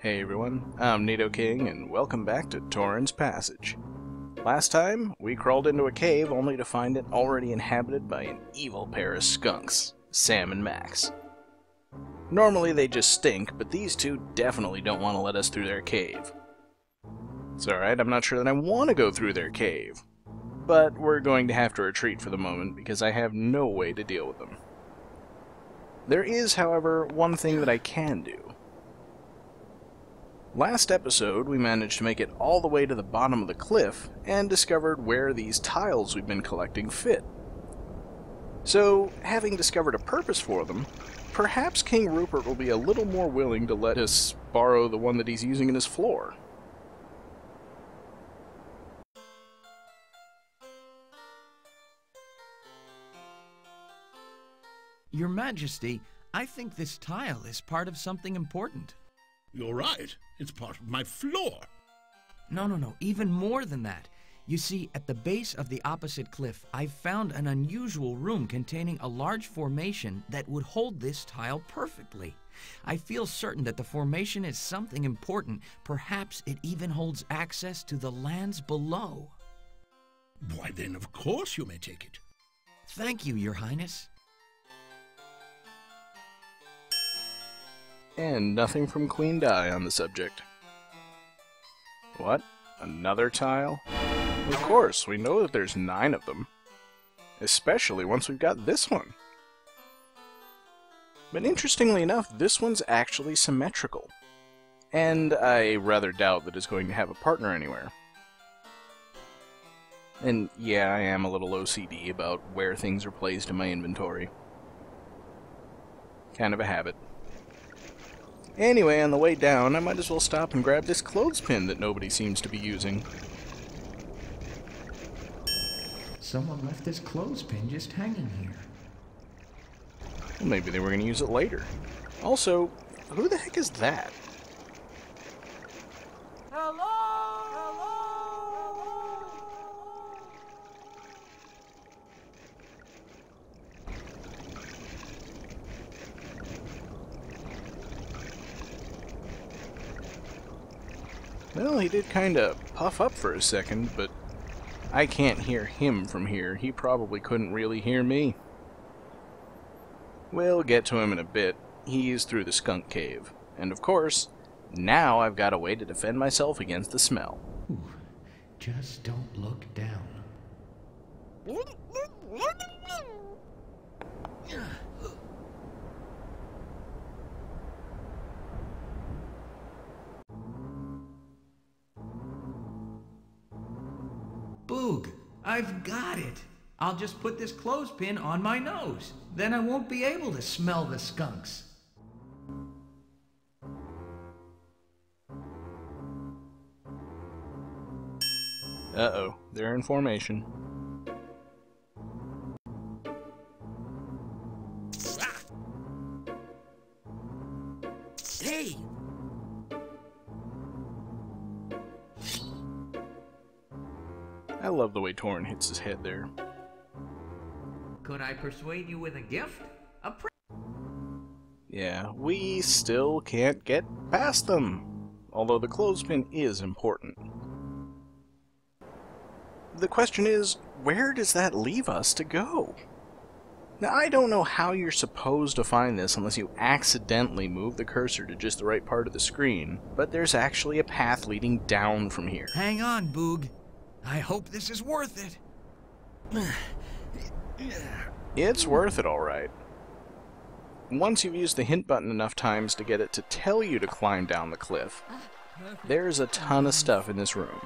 Hey everyone, I'm Nido King, and welcome back to Torin's Passage. Last time, we crawled into a cave only to find it already inhabited by an evil pair of skunks, Sam and Max. Normally they just stink, but these two definitely don't want to let us through their cave. It's alright, I'm not sure that I want to go through their cave. But we're going to have to retreat for the moment because I have no way to deal with them. There is, however, one thing that I can do. Last episode, we managed to make it all the way to the bottom of the cliff and discovered where these tiles we've been collecting fit. So, having discovered a purpose for them, perhaps King Rupert will be a little more willing to let us borrow the one that he's using in his floor. Your Majesty, I think this tile is part of something important. You're right. It's part of my floor. No. Even more than that. You see, at the base of the opposite cliff, I've found an unusual room containing a large formation that would hold this tile perfectly. I feel certain that the formation is something important. Perhaps it even holds access to the lands below. Why then, of course you may take it. Thank you, Your Highness. And nothing from Queen Di on the subject. What? Another tile? Of course, we know that there's 9 of them. Especially once we've got this one. But interestingly enough, this one's actually symmetrical. And I rather doubt that it's going to have a partner anywhere. And yeah, I am a little OCD about where things are placed in my inventory. Kind of a habit. Anyway, on the way down, I might as well stop and grab this clothespin that nobody seems to be using. Someone left this clothespin just hanging here. Well, maybe they were going to use it later. Also, who the heck is that? Well, he did kind of puff up for a second, but I can't hear him from here. He probably couldn't really hear me. We'll get to him in a bit. He's through the skunk cave. And of course, now I've got a way to defend myself against the smell. Ooh, just don't look down. Boog, I've got it. I'll just put this clothespin on my nose. Then I won't be able to smell the skunks. Uh-oh, they're in formation. Hey! I love the way Torin hits his head there. Could I persuade you with a gift? Yeah, we still can't get past them. Although the clothespin is important. The question is, where does that leave us to go? Now, I don't know how you're supposed to find this unless you accidentally move the cursor to just the right part of the screen, but there's actually a path leading down from here. Hang on, Boog. I hope this is worth it. It's worth it, alright. Once you've used the hint button enough times to get it to tell you to climb down the cliff, there's a ton of stuff in this room.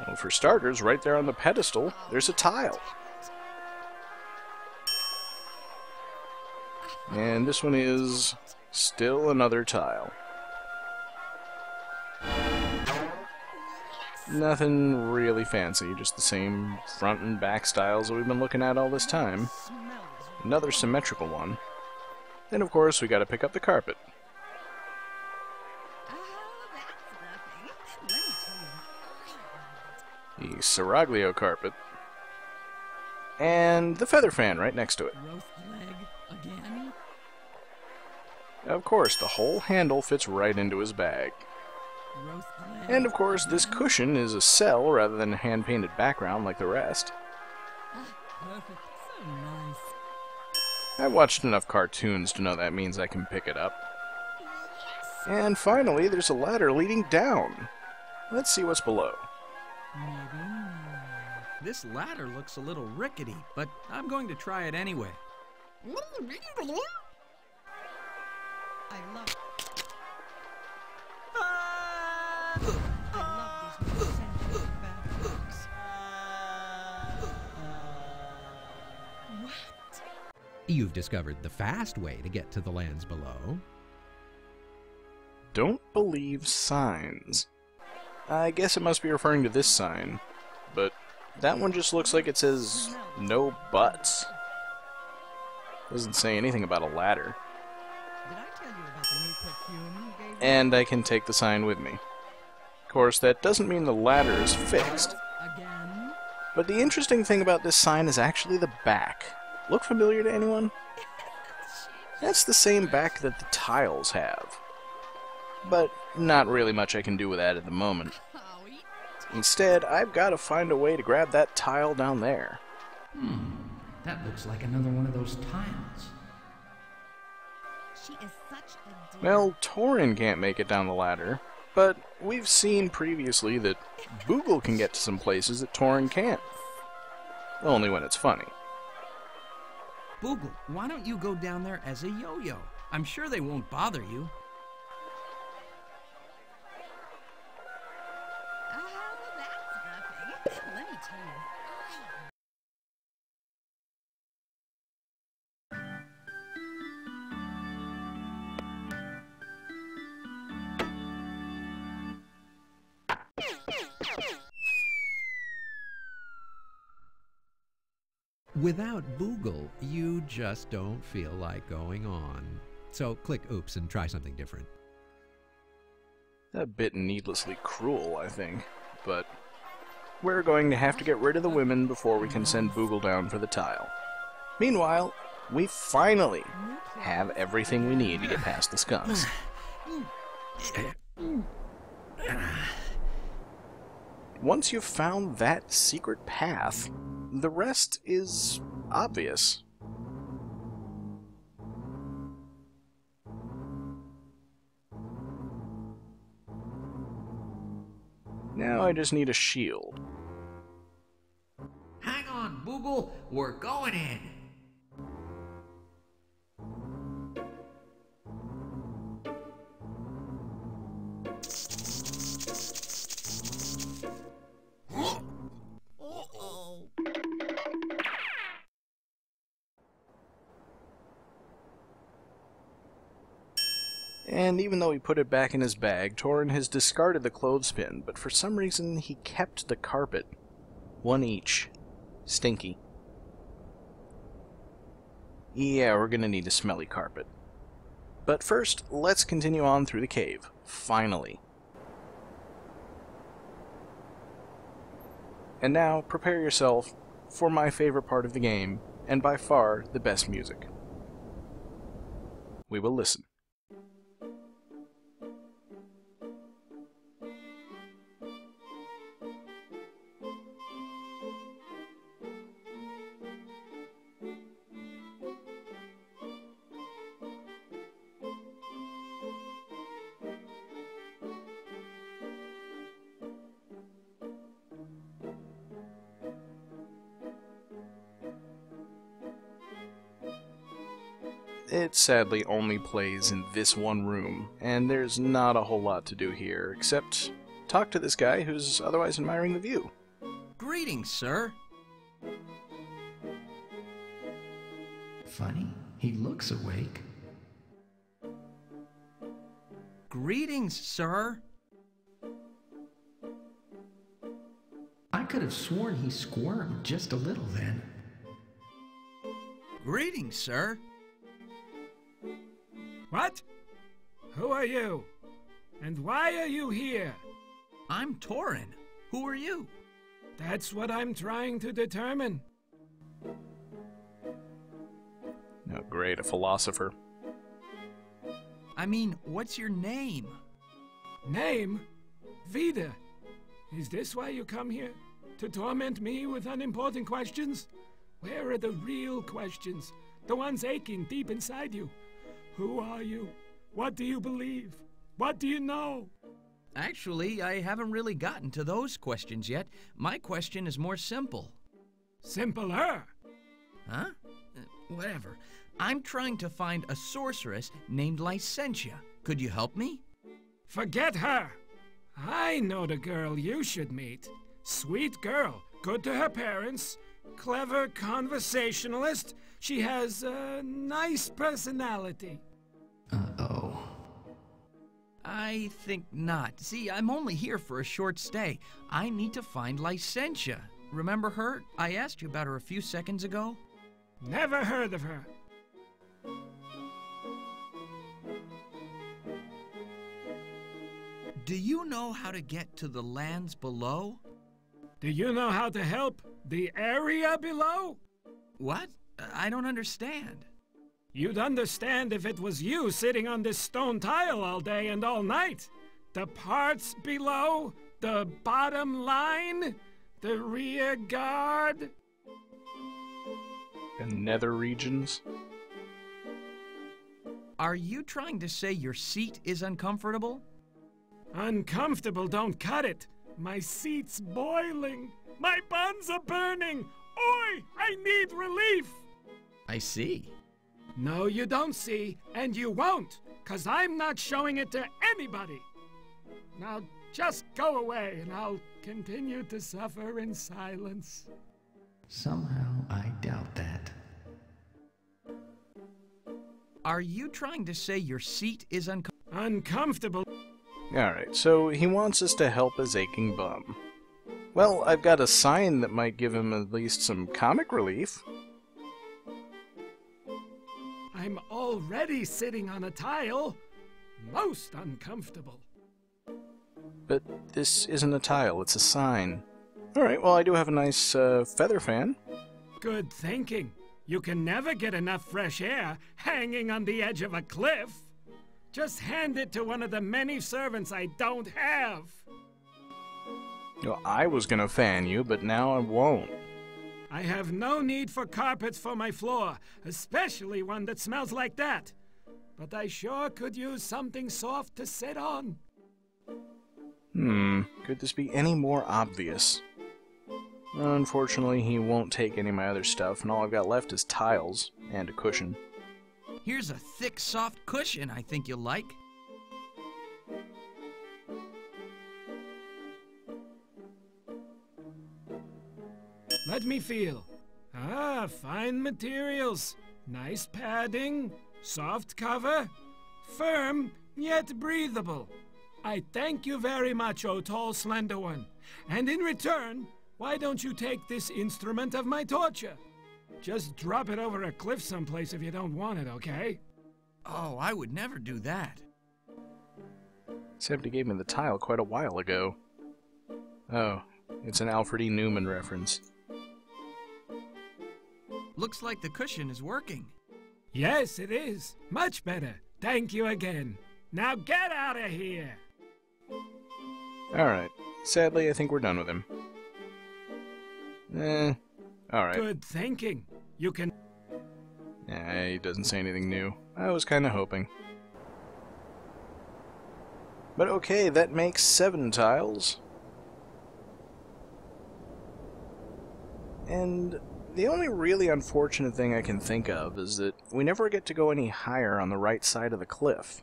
Well, for starters, right there on the pedestal, there's a tile. And this one is still another tile. Nothing really fancy, just the same front and back styles that we've been looking at all this time. Another symmetrical one. Then of course we gotta pick up the carpet. The Seraglio carpet. And the feather fan right next to it. Of course, the whole handle fits right into his bag. And of course, this cushion is a cell rather than a hand-painted background like the rest. So nice. I've watched enough cartoons to know that means I can pick it up. And finally, there's a ladder leading down. Let's see what's below. Maybe not. This ladder looks a little rickety, but I'm going to try it anyway. I love these new sentient bathrooms. What? You've discovered the fast way to get to the lands below. Don't believe signs. I guess it must be referring to this sign, but that one just looks like it says no butts. Doesn't say anything about a ladder. Did I tell you about the new perfume you gave me? And I can take the sign with me. Of course, that doesn't mean the ladder is fixed. Again? But the interesting thing about this sign is actually the back. Look familiar to anyone? That's the same back that the tiles have. But not really much I can do with that at the moment. Instead, I've got to find a way to grab that tile down there. That looks like another one of those tiles. She is such a dear. Well, Torin can't make it down the ladder, but we've seen previously that Boogle can get to some places that Torin can't. Only when it's funny. Boogle, why don't you go down there as a yo-yo? I'm sure they won't bother you. That's nothing. Let me tell you. Without Boogle, you just don't feel like going on. So click oops and try something different. A bit needlessly cruel, I think, but we're going to have to get rid of the women before we can send Boogle down for the tile. Meanwhile, we finally have everything we need to get past the skunks. Once you've found that secret path, the rest is obvious. Now I just need a shield. Hang on, Boogle, we're going in. And even though he put it back in his bag, Torin has discarded the clothespin, but for some reason he kept the carpet. One each. Stinky. Yeah, we're gonna need a smelly carpet. But first, let's continue on through the cave. Finally. And now, prepare yourself for my favorite part of the game, and by far the best music. We will listen. It sadly only plays in this one room, and there's not a whole lot to do here, except talk to this guy who's otherwise admiring the view. Greetings, sir. Funny, he looks awake. Greetings, sir. I could have sworn he squirmed just a little then. Greetings, sir. What? Who are you? And why are you here? I'm Torin. Who are you? That's what I'm trying to determine. Oh, great, a philosopher. I mean, what's your name? Name? Vida. Is this why you come here? To torment me with unimportant questions? Where are the real questions? The ones aching deep inside you. Who are you? What do you believe? What do you know? Actually, I haven't really gotten to those questions yet. My question is more simple. Simpler. Huh? Whatever. I'm trying to find a sorceress named Licentia. Could you help me? Forget her. I know the girl you should meet. Sweet girl, good to her parents, clever conversationalist. She has a nice personality. Uh-oh. I think not. See, I'm only here for a short stay. I need to find Licentia. Remember her? I asked you about her a few seconds ago. Never heard of her. Do you know how to get to the lands below? Do you know how to help the area below? What? I don't understand. You'd understand if it was you sitting on this stone tile all day and all night. The parts below, the bottom line, the rear guard. And nether regions? Are you trying to say your seat is uncomfortable? Uncomfortable, don't cut it. My seat's boiling. My buns are burning. Oi, I need relief. I see. No, you don't see, and you won't, 'cause I'm not showing it to anybody. Now, just go away, and I'll continue to suffer in silence. Somehow I doubt that. Are you trying to say your seat is Uncomfortable. Alright, so he wants us to help his aching bum. Well, I've got a sign that might give him at least some comic relief. I'm already sitting on a tile. Most uncomfortable. But this isn't a tile, it's a sign. Alright, well I do have a nice feather fan. Good thinking. You can never get enough fresh air hanging on the edge of a cliff. Just hand it to one of the many servants I don't have. Well, I was gonna fan you, but now I won't. I have no need for carpets for my floor, especially one that smells like that. But I sure could use something soft to sit on. Could this be any more obvious? Unfortunately, he won't take any of my other stuff, and all I've got left is tiles and a cushion. Here's a thick, soft cushion I think you'll like. Let me feel. Ah, fine materials. Nice padding, soft cover, firm yet breathable. I thank you very much, O tall, slender one. And in return, why don't you take this instrument of my torture? Just drop it over a cliff someplace if you don't want it, okay? Oh, I would never do that. Except he gave me the tile quite a while ago. Oh, it's an Alfred E. Newman reference. Looks like the cushion is working. Yes, it is. Much better. Thank you again. Now get out of here! Alright. Sadly, I think we're done with him. Alright. Good thinking. You can... He doesn't say anything new. I was kinda hoping. But okay, that makes 7 tiles. And the only really unfortunate thing I can think of is that we never get to go any higher on the right side of the cliff.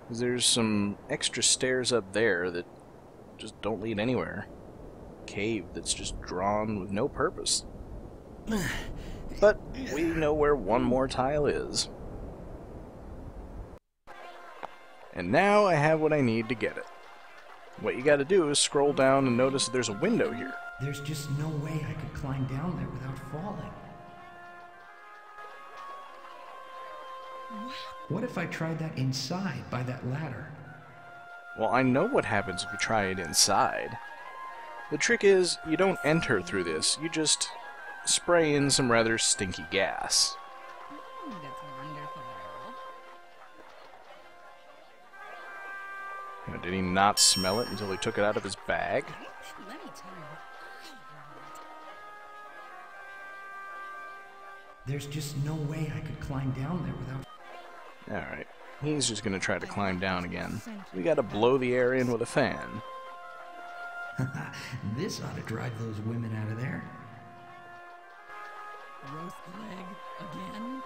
There's some extra stairs up there that just don't lead anywhere. Cave that's just drawn with no purpose. But we know where one more tile is. And now I have what I need to get it. What you gotta do is scroll down and notice there's a window here. There's just no way I could climb down there without falling. What if I tried that inside by that ladder? Well, I know what happens if you try it inside. The trick is, you don't enter through this, you just spray in some rather stinky gas. That's wonderful. Did he not smell it until he took it out of his bag? Let me tell you what I want. There's just no way I could climb down there without... Alright, he's just gonna try to climb down again. We gotta blow the air in with a fan. This ought to drive those women out of there. Roast leg again?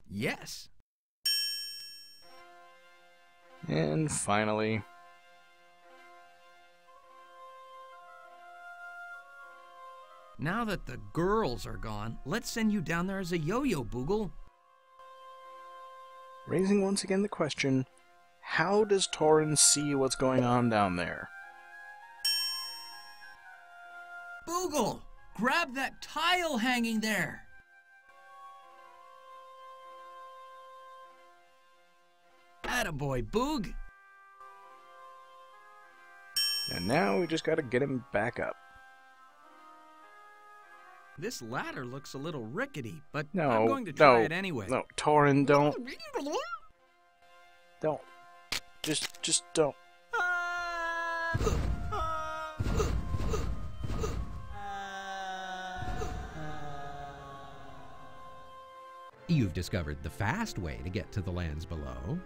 Yes. And finally... Now that the girls are gone, let's send you down there as a yo-yo, Boogle. Raising once again the question, how does Torin see what's going on down there? Boogle! Grab that tile hanging there! Attaboy, Boog! And now we just gotta get him back up. This ladder looks a little rickety, but No, I'm going to try no, it anyway. No, Torin, don't. Don't. Just don't. You've discovered the fast way to get to the lands below.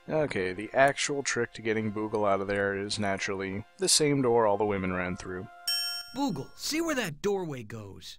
Okay, the actual trick to getting Boogle out of there is naturally the same door all the women ran through. Boogle, see where that doorway goes.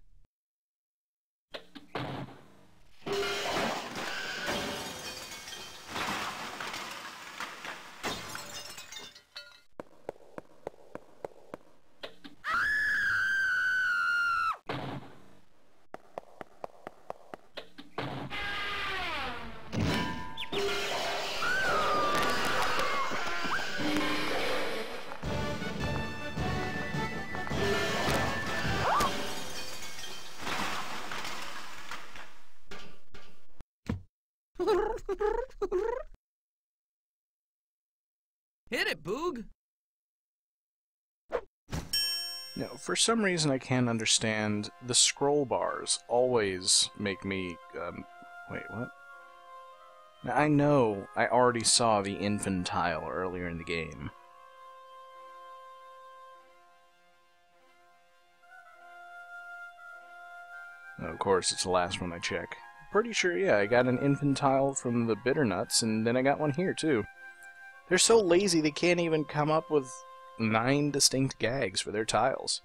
Hit it, Boog! Now, for some reason I can't understand, the scroll bars always make me, wait, what? Now, I know I already saw the infantile earlier in the game. Of course, it's the last one I check. Pretty sure, yeah, I got an infantile from the bitter nuts, and then I got one here, too. They're so lazy they can't even come up with 9 distinct gags for their tiles.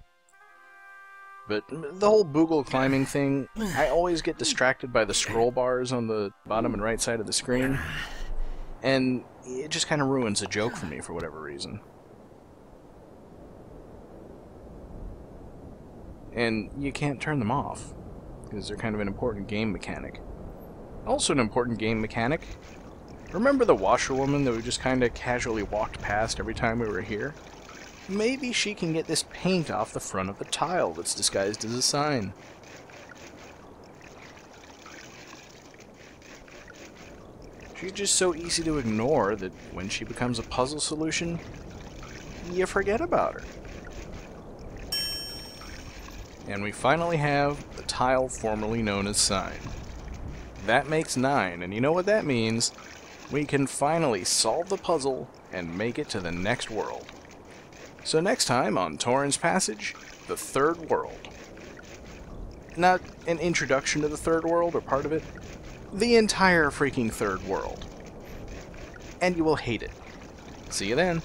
But the whole Boogle climbing thing, I always get distracted by the scroll bars on the bottom and right side of the screen, and it just kind of ruins the joke for me for whatever reason. And you can't turn them off, because they're kind of an important game mechanic. Also an important game mechanic, remember the washerwoman that we just kind of casually walked past every time we were here? Maybe she can get this paint off the front of the tile that's disguised as a sign. She's just so easy to ignore that when she becomes a puzzle solution, you forget about her. And we finally have the tile formerly known as sign. That makes 9, and you know what that means? We can finally solve the puzzle and make it to the next world. So next time on Torin's Passage, the Third World. Not an introduction to the Third World or part of it, the entire freaking Third World. And you will hate it. See you then.